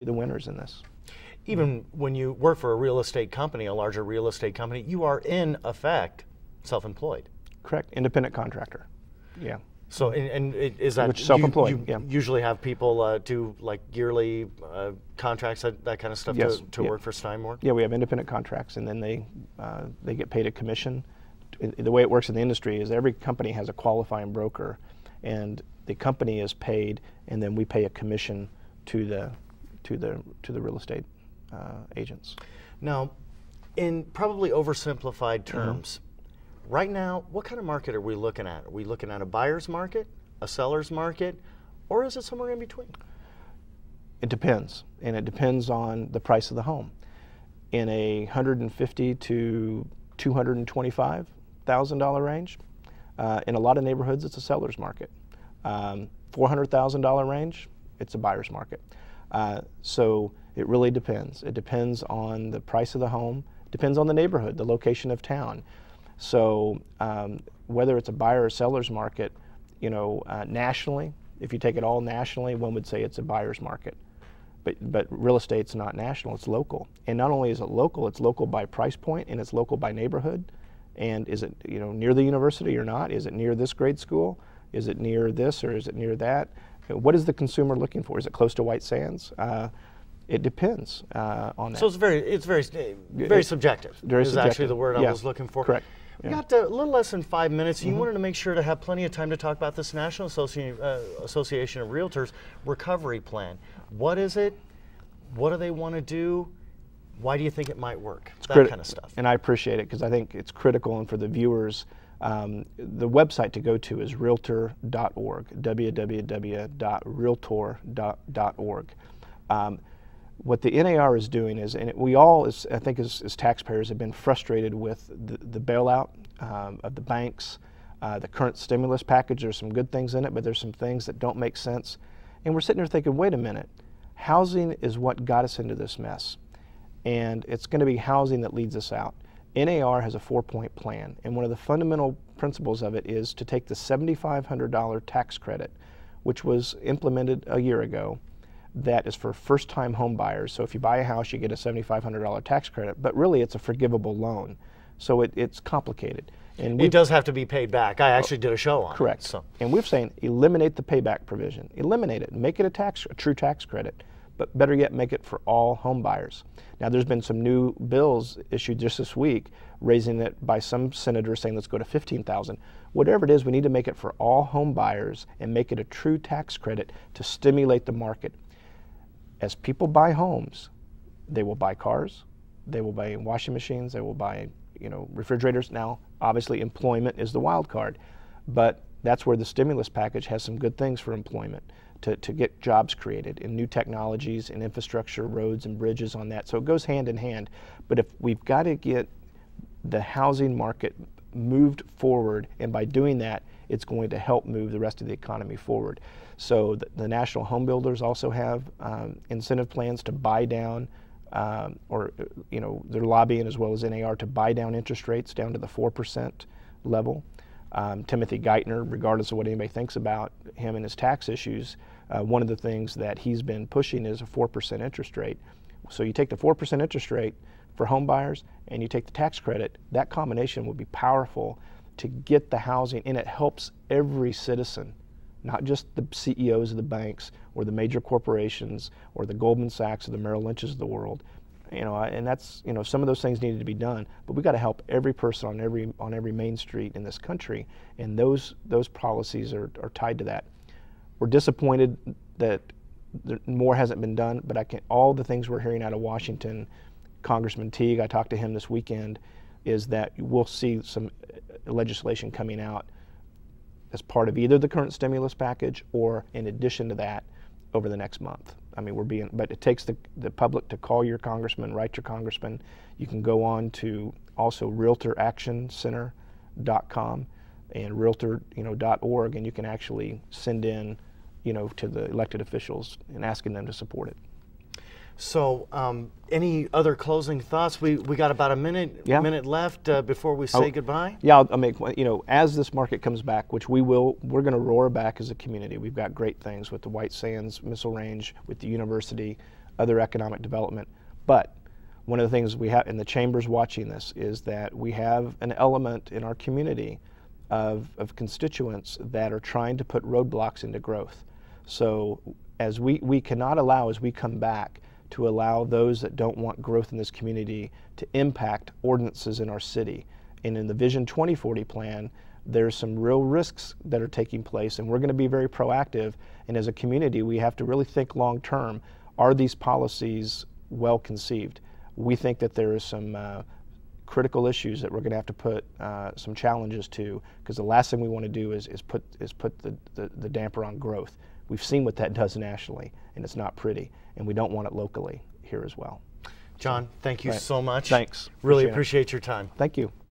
the winners in this. Even when you work for a real estate company, a larger real estate company, you are in effect self-employed. Correct. Independent contractor. Yeah. So, and is that Which self-employed? You usually have people do like yearly contracts, that kind of stuff, yes. to work for Steinborn? Yeah, we have independent contracts, and then they get paid a commission. The way it works in the industry is every company has a qualifying broker, and the company is paid, and then we pay a commission to the real estate agents. Now, in probably oversimplified terms, right now, what kind of market are we looking at? Are we looking at a buyer's market, a seller's market, or is it somewhere in between? It depends, and it depends on the price of the home. In a $150,000 to $225,000 range, in a lot of neighborhoods, it's a seller's market. $400,000 range, it's a buyer's market. So it really depends. It depends on the price of the home, depends on the neighborhood, the location of town. So whether it's a buyer or seller's market, nationally, if you take it all nationally, one would say it's a buyer's market. But real estate's not national, it's local. And not only is it local by price point, and it's local by neighborhood. And is it near the university or not? Is it near this grade school? Is it near this or is it near that? What is the consumer looking for? Is it close to White Sands? It depends on that. So it's very subjective. Very is subjective. Actually the word I was looking for. Correct. We got a little less than 5 minutes. You wanted to make sure to have plenty of time to talk about this National Association of Realtors recovery plan. What is it? What do they want to do? Why do you think it might work? That kind of stuff. And I appreciate it because I think it's critical, and for the viewers, the website to go to is realtor.org, www.realtor.org. What the NAR is doing is, and we all, I think as taxpayers, have been frustrated with the bailout of the banks, the current stimulus package. There's some good things in it, but there's some things that don't make sense. And we're sitting there thinking, wait a minute, housing is what got us into this mess. And it's going to be housing that leads us out. NAR has a 4-point plan, and one of the fundamental principles of it is to take the $7,500 tax credit, which was implemented a year ago, that is for first-time home buyers. So if you buy a house, you get a $7,500 tax credit, but really it's a forgivable loan. So it's complicated. And it does have to be paid back. I actually did a show on it. Correct. So. And we're saying eliminate the payback provision. Eliminate it. Make it a true tax credit. But better yet, make it for all home buyers. Now, there's been some new bills issued just this week, raising it by some senators saying let's go to $15,000. Whatever it is, we need to make it for all home buyers and make it a true tax credit to stimulate the market. As people buy homes, they will buy cars, they will buy washing machines, they will buy refrigerators. Now, obviously, employment is the wild card, but that's where the stimulus package has some good things for employment. To get jobs created and new technologies and infrastructure, roads and bridges on that. So it goes hand in hand. But if we've got to get the housing market moved forward, and by doing that, it's going to help move the rest of the economy forward. So the national home builders also have incentive plans to buy down, they're lobbying as well as NAR to buy down interest rates down to the 4% level. Timothy Geithner, regardless of what anybody thinks about him and his tax issues, one of the things that he's been pushing is a 4% interest rate. So you take the 4% interest rate for home buyers and you take the tax credit, that combination would be powerful to get the housing, and it helps every citizen, not just the CEOs of the banks or the major corporations or the Goldman Sachs or the Merrill Lynches of the world. And that's, some of those things needed to be done, but we got to help every person on every main street in this country, and those policies are tied to that. We're disappointed that more hasn't been done, but all the things we're hearing out of Washington, Congressman Teague, I talked to him this weekend, is that we'll see some legislation coming out as part of either the current stimulus package or in addition to that over the next month. I mean, but it takes the public to call your congressman, write your congressman. You can go on to also realtoractioncenter.com and realtor.org, and you can actually send in, to the elected officials and asking them to support it. So, any other closing thoughts? We got about a minute left before we say goodbye. Yeah, I'll make, as this market comes back, which we will, we're going to roar back as a community. We've got great things with the White Sands Missile Range, with the university. other economic development. But one of the things we have, and the Chamber's watching this, is that we have an element in our community of constituents that are trying to put roadblocks into growth. So as we cannot allow, as we come back, to allow those that don't want growth in this community to impact ordinances in our city. And in the Vision 2040 plan, there's some real risks that are taking place, and we're going to be very proactive. And as a community, we have to really think long term. Are these policies well conceived? We think that there is some critical issues that we're going to have to put some challenges to, because the last thing we want to do is put the damper on growth. We've seen what that does nationally, and it's not pretty, and we don't want it locally here as well. John, thank you so much. Thanks. Really appreciate your time. Thank you.